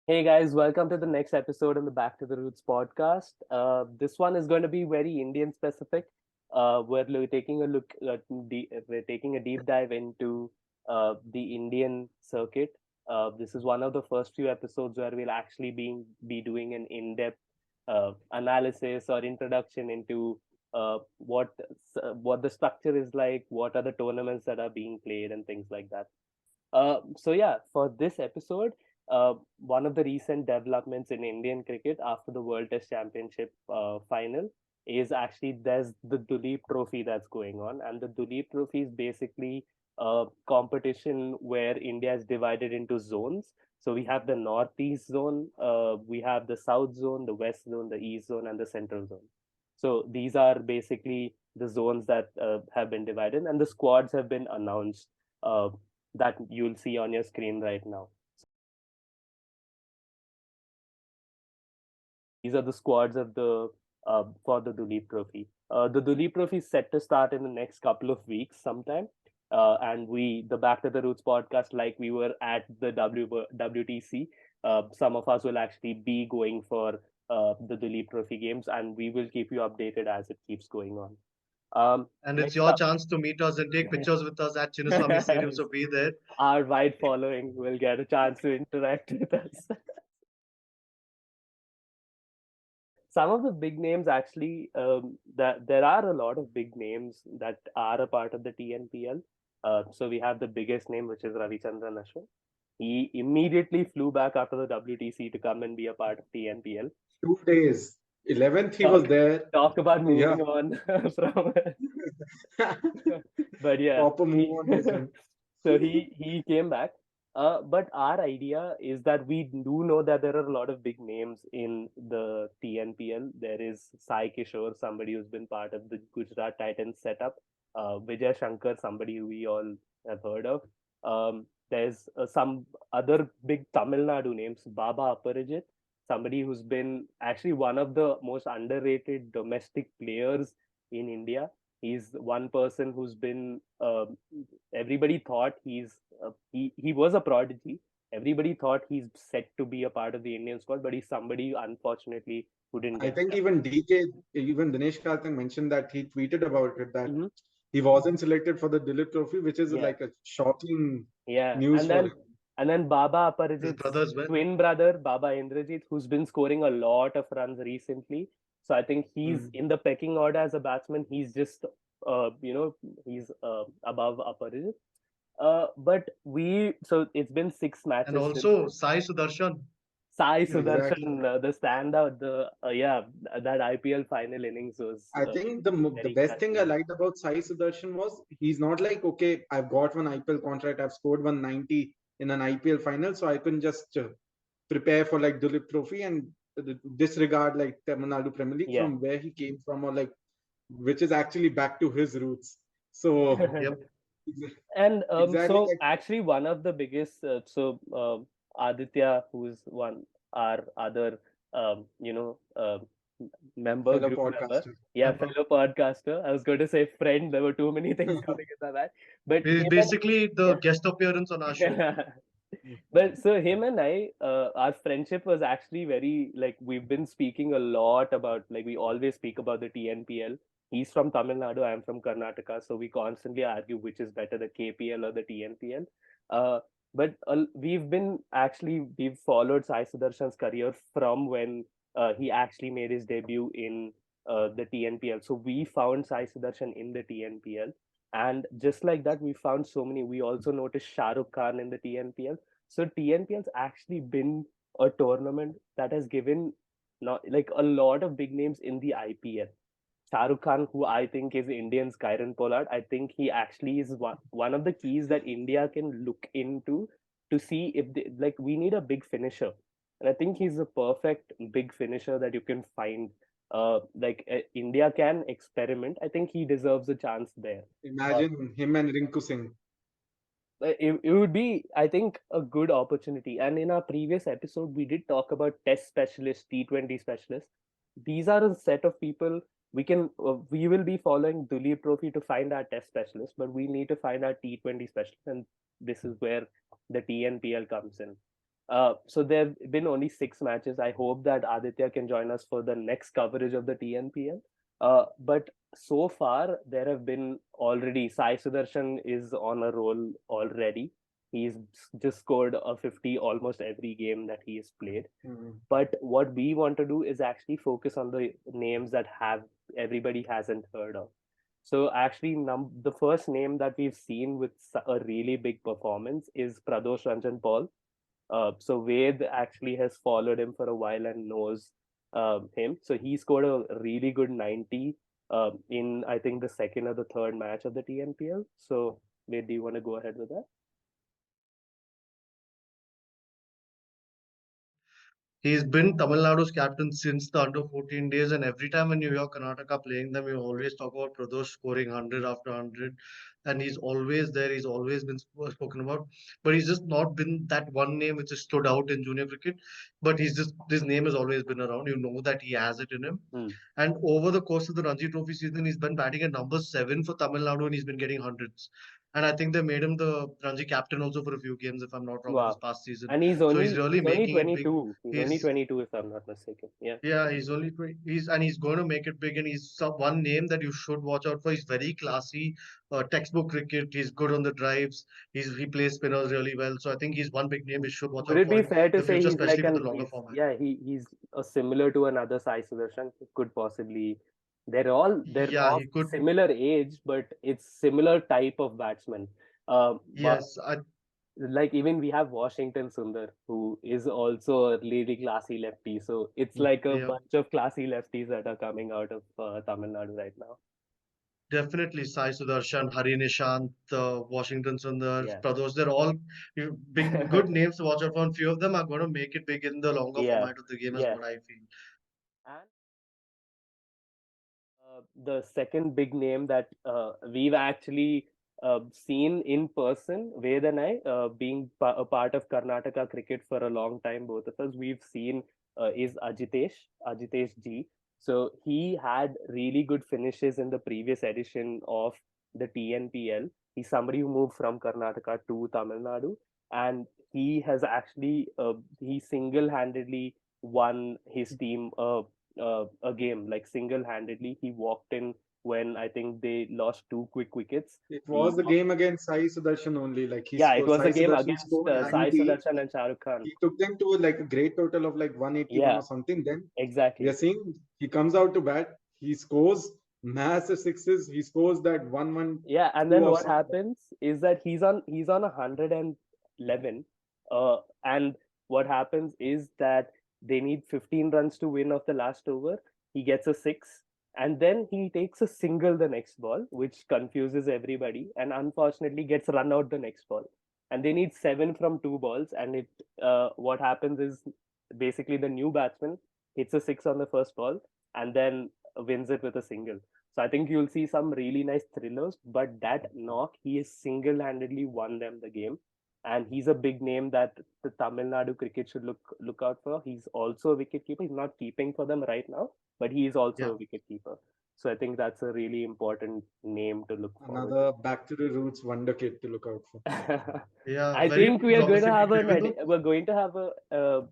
Hey guys, welcome to the next episode in the Back to the Roots podcast. This one is going to be very Indian specific. Taking a look, we're taking a deep dive into the Indian circuit. This is one of the first few episodes where we'll actually be doing an in-depth analysis or introduction into what the structure is like, what are the tournaments that are being played, and things like that. For this episode, one of the recent developments in Indian cricket after the World Test Championship final is actually there's the Duleep Trophy that's going on, and the Duleep Trophy is basically a competition where India is divided into zones. So we have the Northeast zone, we have the South zone, the West zone, the East zone, and the Central zone. So these are basically the zones that have been divided, and the squads have been announced. That you'll see on your screen right now. These are the squads of the for the Duleep Trophy. The Duleep Trophy is set to start in the next couple of weeks sometime. And the Back to the Roots podcast, like we were at the WTC, some of us will actually be going for the Duleep Trophy games, and we will keep you updated as it keeps going on. And it's Next your up, chance to meet us and take pictures with us at Chinnaswamy Stadium. So be there. our wide following will get a chance to interact with us. Some of the big names actually, that there are a lot of big names that are a part of the TNPL. So we have the biggest name, which is Ravichandran Ashwin. He immediately flew back after the WTC to come and be a part of TNPL. 2 days. 11th he was Talk, there. talk about Yeah. moving on from, but yeah, Proper move on this one. so he came back. But our idea is that we do know that there are a lot of big names in the TNPL. There is Sai Kishore, somebody who's been part of the Gujarat Titans setup. Vijay Shankar, somebody who we all have heard of. There's some other big Tamil Nadu names, Baba Aparajit, somebody who's been actually one of the most underrated domestic players in India. He's one person who's been everybody thought he was a prodigy. Everybody thought he's set to be a part of the Indian squad, but he's somebody unfortunately who didn't I get think that. even Dinesh Karthik mentioned that he tweeted about it that Mhm. he wasn't selected for the Duleep Trophy, which is Yeah, like a shocking yeah, news for him. and then Baba His Aparajit's brother as well. twin brother Baba Indrajit, who's been scoring a lot of runs recently. So I think he's Mm. in the pecking order as a batsman. He's just he's above Aparajit. So it's been six And matches since also Sai Sudarshan. Sai Exactly. Sudarshan, the standout, that IPL final innings was I think the very best thing I fascinating. liked about Sai Sudarshan was he's not like, okay, I've got one IPL contract, I've scored 190 in an IPL final, so I can just prepare for like Duleep Trophy and disregard like Tamil Nadu Premier League Yeah. from where he came from, or like which is actually back to his roots. So Yep. And exactly so like actually one of the biggest Aditya, who's one our other member, fellow group member, podcaster. yeah, Member. fellow podcaster. I was going to say friend. There were too many things coming in my mind, but He's him basically the and guest appearance on our show. yeah. But so him and I, our friendship was actually very like we've been speaking a lot about like we always speak about the TNPL. He's from Tamil Nadu, I'm from Karnataka, so we constantly argue which is better, the KPL or the TNPL. But we've followed Sai Sudarshan's career from when he actually made his debut in the TNPL. So we found Sai Sudarshan in the TNPL, and just like that, we found so many. We also noticed Shah Rukh Khan in the TNPL. So TNPL's actually been a tournament that has given not like a lot of big names in the IPL. Shah Rukh Khan, who I think is Indian's Kyron Pollard, I think he actually is one of the keys that India can look into to see if like we need a big finisher, and I think he's a perfect big finisher that you can find. India can experiment. I think he deserves a chance there. Uh, Imagine him and Rinku Singh. it would be, I think, a good opportunity. And in our previous episode, we did talk about test specialists, T20 specialists. These are a set of people we will be following Duleep Trophy to find our test specialists, but we need to find our T20 specialists, and this is where the TNPL comes in. So there have been only 6 matches. I hope that Aditya can join us for the next coverage of the TNPL. But so far, there have been already, Sai Sudarshan is on a roll already. He's just scored a 50 almost every game that he has played. But what we want to do is actually focus on the names that have everybody hasn't heard of. So actually, the first name that we've seen with a really big performance is Pradosh Ranjan Paul. So Ved actually has followed him for a while and knows him. So he scored a really good 90 in, I think, the second or the third match of the TNPL. So Ved, do you want to go ahead with that? He's been Tamil Nadu's captain since the under 14 days, and every time when you hear Karnataka playing them, you always talk about Pradosh scoring 100 after 100, and he's always there. He's always been spoken about, but he's just not been that one name which has stood out in junior cricket. But he's just his name has always been around. You know that he has it in him. Hmm. And over the course of the Ranji Trophy season, he's been batting at number 7 for Tamil Nadu, and he's been getting hundreds. And I think they made him the Ranji captain also for a few games, if I'm not wrong, in this Wow. past season. And So he's really he's only making it big. 22. He's only He's 22 if I'm not mistaken. Yeah. yeah, he's only he's going to make it big, and he's one name that you should watch out for. He's very classy, textbook cricket. He's good on the drives. He plays spinners really well. So I think he's one big name we should watch Would out it for be in fair to the say future, he's like especially for the an longer format. yeah, he's a similar to another Sai Sudarshan? Could possibly they're Yeah, of he could. similar age, but it's similar type of batsman. But Yes, like even we have Washington Sundar, who is also a really classy lefty. So it's like a yeah, bunch of classy lefties that are coming out of Tamil Nadu right now. definitely. Sai Sudarshan, Hari Nishant, Washington Sundar, Yeah. Pradosh. They're all big, good names to watch out for. And few of them are going to make it big in the longer Yeah. format of the game, is Yeah. what I feel. And the second big name that we've actually seen in person, Ved and I, being a part of Karnataka cricket for a long time, both of us, we've seen is Ajitesh G. So he had really good finishes in the previous edition of the TNPL. He's somebody who moved from Karnataka to Tamil Nadu, and he has actually he single-handedly won his team a game, like single-handedly. He walked in when I think they lost 2 quick wickets. It He was the game against Sai Sudarshan only. Like he Yeah, it scored, was a Sai game Sudarshan against scored Sai 90. Sudarshan and Shah Rukh Khan. He took them to like a great total of like 181 Yeah, or something. Then we are exactly. seeing he comes out to bat. He scores massive sixes. He scores that 1-1 Yeah, and two then of what some. happens is that he's on 111, and what happens is that they need 15 runs to win off the last over. He gets a six, and then he takes a single the next ball, which confuses everybody, and unfortunately gets run out the next ball. And they need 7 from 2 balls, and what happens is basically the new batsman hits a six on the first ball and then wins it with a single. So I think you'll see some really nice thrillers, but that knock, he has single-handedly won them the game. And he's a big name that the Tamil Nadu cricket should look out for. He's also a wicket keeper. He's not keeping for them right now, but he is also Yeah. a wicket keeper. So I think that's a really important name to look forward Another back to the roots wonder kid to look out for. to. Yeah, I very think we are going to promising have name, even though. we're going to have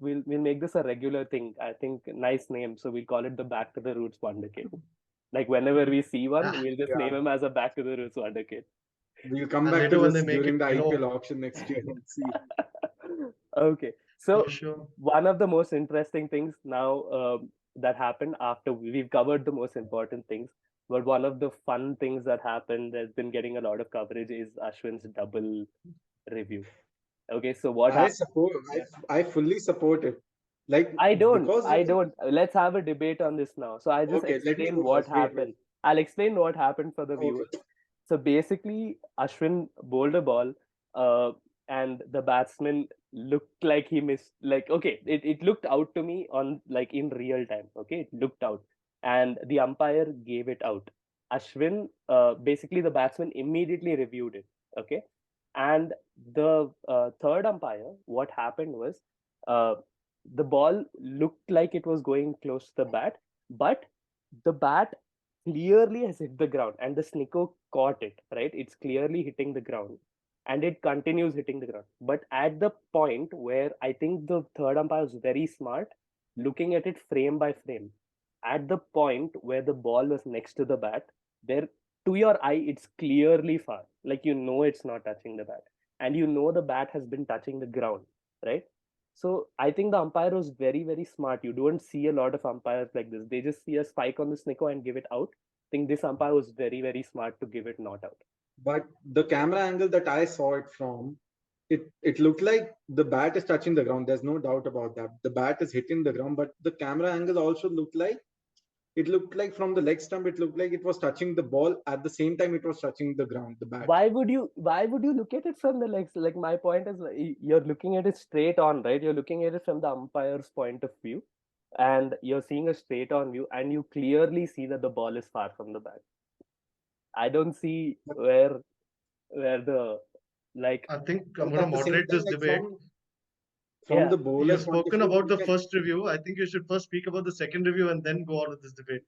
we'll make this a regular thing. I think nice name, so we'll call it the Back to the Roots Wonder Kid. Like whenever we see one, Ah, we'll just Yeah, name him as a Back to the Roots Wonder Kid. we'll come and back to later when they this make it, during the IPL auction next year and see. Okay, for so sure. one of the most interesting things now that happened after we've covered the most important things, but one of the fun things that happened that's been getting a lot of coverage is Ashwin's double review. Okay, so what I happened? support. Yeah. I fully support it. Like I don't. because I of don't. Let's have a debate on this now. So I just okay, let me explain go what first. Wait. happened. I'll explain what happened for the Okay. viewers. So basically, Ashwin bowled a ball, uh, and the batsman looked like he missed. Like, okay, it looked out to me on like in real time. Okay, it looked out, and the umpire gave it out. Ashwin, basically, the batsman immediately reviewed it. Okay, and the third umpire, what happened was, uh, the ball looked like it was going close to the bat, but the bat clearly has hit the ground and the snicker caught it, right? It's clearly hitting the ground. and it continues hitting the ground. But at the point where I think the third umpire was very smart, looking at it frame by frame, at the point where the ball was next to the bat, there to your eye, it's clearly far. Like you know it's not touching the bat. And you know the bat has been touching the ground, right? So I think the umpire was very, very smart. You don't see a lot of umpires like this. They just see a spike on the snicko and give it out. I think this umpire was very, very smart to give it not out. But the camera angle that I saw it from, it looked like the bat is touching the ground. There's no doubt about that. The bat is hitting the ground, but the camera angle also looked like from the leg stump, it looked like it was touching the ball at the same time it was touching the ground, the bat. Why would you look at it from the legs? Like my point is you're looking at it straight on, right? You're looking at it from the umpire's point of view, and you're seeing a straight on view, and you clearly see that the ball is far from the bat. I don't see where the like. I think I'm But going to at the same moderate time, this like debate. from Yeah. the bowler's You've point of spoken view, about you the can- first review. I think you should first speak about the second review and then go on with this debate.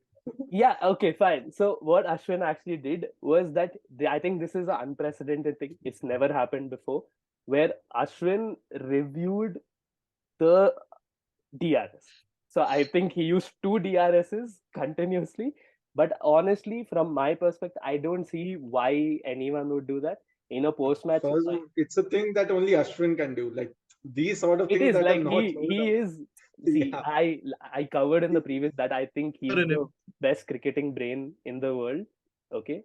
Yeah, okay, fine. So what Ashwin actually did was that I think this is an unprecedented thing. It's never happened before, where Ashwin reviewed the DRS. So I think he used two DRSs continuously. But honestly, from my perspective, I don't see why anyone would do that in a post-match. First, it's a thing that only Ashwin can do. Like these sort of It things is that like are not he is. See, Yeah. I covered in the previous that I think he's In the him. best cricketing brain in the world. Okay,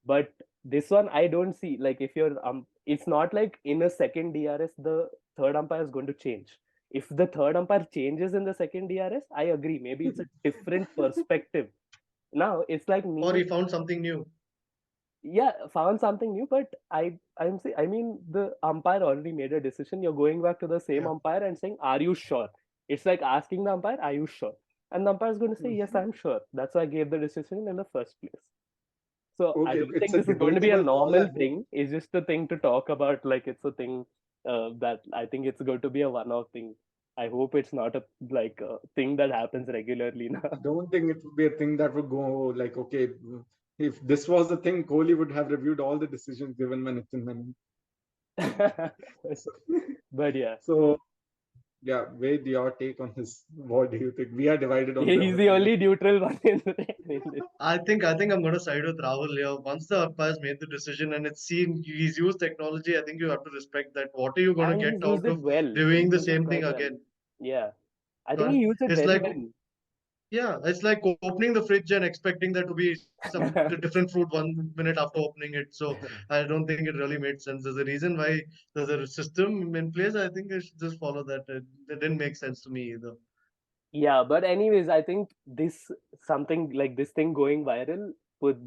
but this one I don't see. Like if you're it's not like in a second DRS the third umpire is going to change. If the third umpire changes in the second DRS, I agree. Maybe it's a different perspective. Now it's like me. Or he found something new. Yeah, found something new, but I mean the umpire already made a decision. You're going back to the same Yeah. umpire and saying, "Are you sure?" It's like asking the umpire, "Are you sure?" And the umpire is going to say, "Yes, I'm sure." That's why I gave the decision in the first place. So I Okay, don't it's think a this is going to be a debatable call. normal thing. It's just a thing to talk about. Like it's a thing that I think it's going to be a one-off thing. I hope it's not a thing that happens regularly now. I don't think it would be a thing that would go like, okay, if this was the thing, Kohli would have reviewed all the decisions given by Nitin Menon. But yeah. So, yeah, Ved, your take on this? What do you think? We are divided on He's the only neutral one in this. I think I'm going to side with Rahul here. Once the umpires made the decision and it's seen he's used technology, I think you have to respect that. What are you going And to he's get used out it of well. doing the He's used it same thing quite well. again? Yeah. I think he used it It's very like well. Yeah, it's like opening the fridge and expecting there to be some different fruit 1 minute after opening it. So I don't think it really made sense. There's a reason why there's a system in place. I think they should just follow that. It didn't make sense to me either. Yeah, but anyways, I think this something like this thing going viral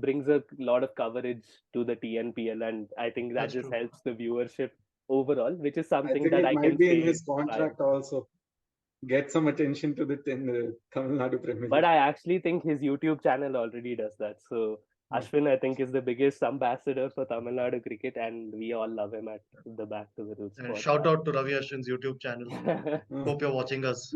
brings a lot of coverage to the TNPL, and I think that That's just true. helps the viewership overall, which is I something think that it I might can be in say his is fine. contract also. Get some attention to the Tamil Nadu Premier But League. I actually think his YouTube channel already does that. So Ashwin, I think, is the biggest ambassador for Tamil Nadu cricket, and we all love him at the Back to the Roots And podcast. shout out to Ravi Ashwin's YouTube channel. Hope you're watching us.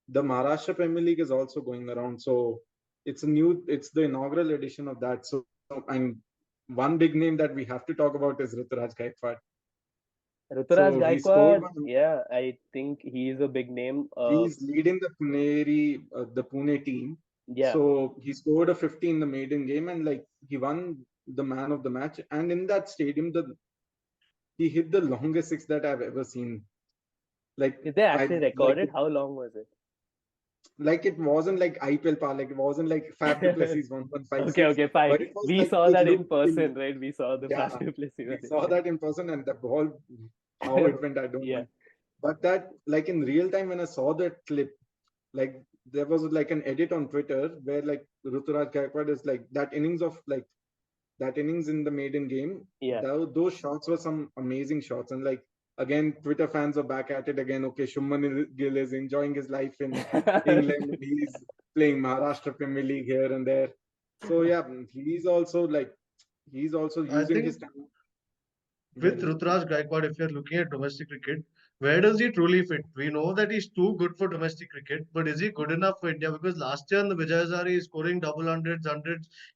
The Maharashtra Premier League is also going around. So it's the inaugural edition of that. So, and one big name that we have to talk about is Ruturaj Gaikwad. Ruturaj So he scored Gaikwad, yeah, I think he is a big name. He's leading the Pune team. Yeah. So he scored a 50 in the maiden game and like he won the man of the match. And in that stadium, he hit the longest six that I've ever seen. Like Did they actually record it? How long was it? Like it wasn't like IPL par, like it wasn't like Fab du Plessis 1.56. Okay, fine. But it was We like, saw it that in looked person, right? We saw the Yeah, Fab du Plessis we one. saw that in person and the ball, how it went, I don't Yeah. know. But that, like in real time, when I saw that clip, like there was like an edit on Twitter where like Ruturaj Gaikwad is like that innings in the maiden game. Yeah. Those shots were some amazing shots. And like again, Twitter fans are back at it again. Okay, Shubman Gill is enjoying his life in England. He's playing Maharashtra Premier League here and there. So yeah, he's also using his time. with Very true. Ruturaj Gaikwad, if you're looking at domestic cricket, where does he truly fit? We know that he's too good for domestic cricket, but is he good enough for India? Because last year in the Vijayazari, he's scoring double hundreds.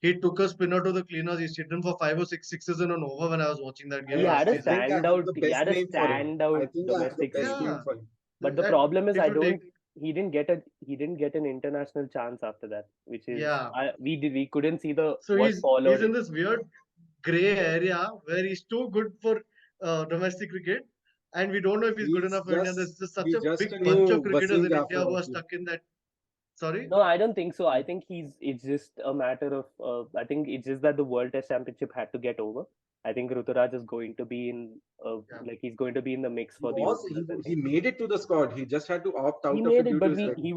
He took a spinner to the cleaners. He's hit him for five or six sixes in an over when I was watching that game He I, last had a I season. think I have standout. the He best had a name for him. I standout think I have the domestic best season. name Yeah, for him. But the and problem is, if I you take, don't. He didn't get an international chance after that, which is yeah, we couldn't see the so what he's followed in it. this weird gray area where he's too good for domestic cricket, and we don't know if he's good He's enough for India. just There's just such he's a just a big bunch of new cricketers Wasim in India Jaffar who of are you. stuck in that. Sorry. No, I don't think so. I think it's just a matter of. I think it's just that the World Test Championship had to get over. I think Ruturaj is going to be in, Yeah. like he's going to be in the mix He for the was openers. I he think made it to the squad. He just had to opt he out of made it it, due to but his we wedding. he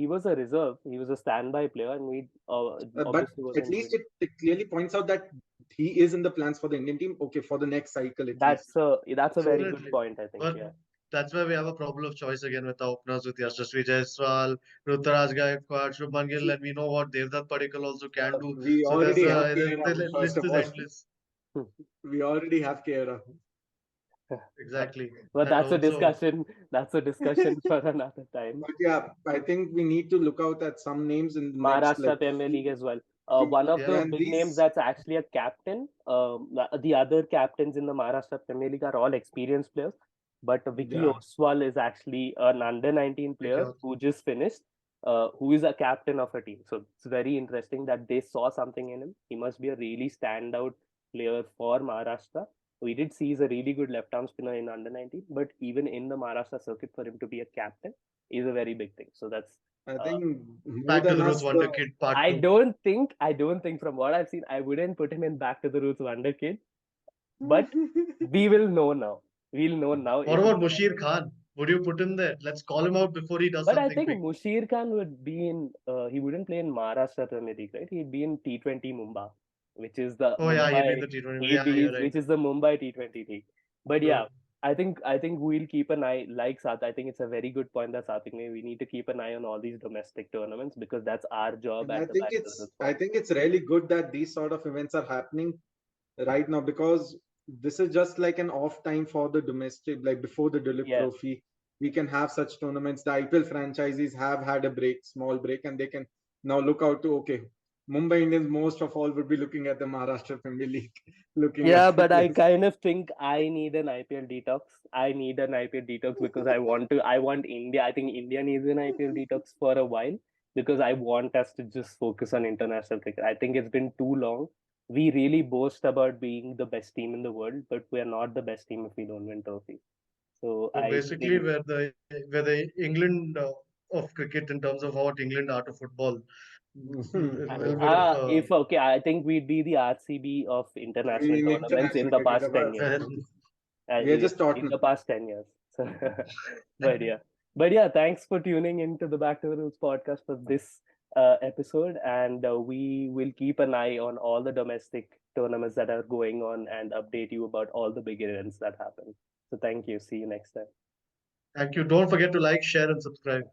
was a reserve. He was a standby player, and we But obviously at wasn't least doing. it clearly points out that he is in the plans for the Indian team. Okay, for the next cycle at least. That's a very So good Definitely. point. I think, But yeah. that's why we have a problem of choice again with our openers with Yashasvi Jaiswal, Ruturaj Gaikwad, Shubman Gill, and we know what Devdutt Padikkal also can do. we So there's already have the Kehra, first list of is all. endless. We already have Kehra. but Exactly. but And that's a also, discussion. That's a discussion for another time. But yeah, I think we need to look out at some names in the next Maharashtra like Premier League few, as well. One of the yeah, yeah, and big names these that's actually a captain. The other captains in the Maharashtra Premier League are all experienced players, but Vicky yeah, Oswal is actually an under 19 Vicky player who just finished, who is a captain of a team. So it's very interesting that they saw something in him. He must be a really standout player for Maharashtra. We did see he's a really good left arm spinner in under 19, but even in the Maharashtra circuit, for him to be a captain is a very big thing. So that's I uh, think more Back to than the Roots us, Wonder the Kid Part I 2. don't think from what I've seen, I wouldn't put him in Back to the Roots Wonder Kid, but we will know now. We'll know now What if he's about Mushir Khan? Would you put him there? Let's call him out before he does but I something think big. Mushir Khan would be in he wouldn't play in Maharashtra Premier League, right? He'd be in T20 Mumbai, which is the Oh yeah, he'd be in Mumbai the T20. he'd Yeah, be you're right. which is the Mumbai T20 league. But yeah, True. I think we'll keep an eye like Sat. I think it's a very good point that Satvik made. We need to keep an eye on all these domestic tournaments because that's our job and at the Back to the Roots I podcast. think it's really good that these sort of events are happening right now because this is just like an off time for the domestic, like before the Duleep Yeah. Trophy. We can have such tournaments. The IPL franchises have had a break, small break, and they can now look out to okay. Mumbai Indians most of all would be looking at the Maharashtra Premier League, looking Yeah, at but I this. kind of think I need an IPL detox. I need an IPL detox because I want India. I think India needs an IPL detox for a while because I want us to just focus on international cricket. I think it's been too long. We really boast about being the best team in the world, but we're not the best team if we don't win trophies. So So I basically, think where the England of cricket in terms of what England are to football, a little bit of if okay, I think we'd be the RCB of international In tournaments in international the cricket, past 10 years. well, we are just In the Tottenham. past 10 years. but yeah. But yeah, thanks for tuning into the Back to the Roots podcast for this episode. And we will keep an eye on all the domestic tournaments that are going on and update you about all the big events that happen. So thank you. See you next time. thank you. Don't forget to like, share, and subscribe.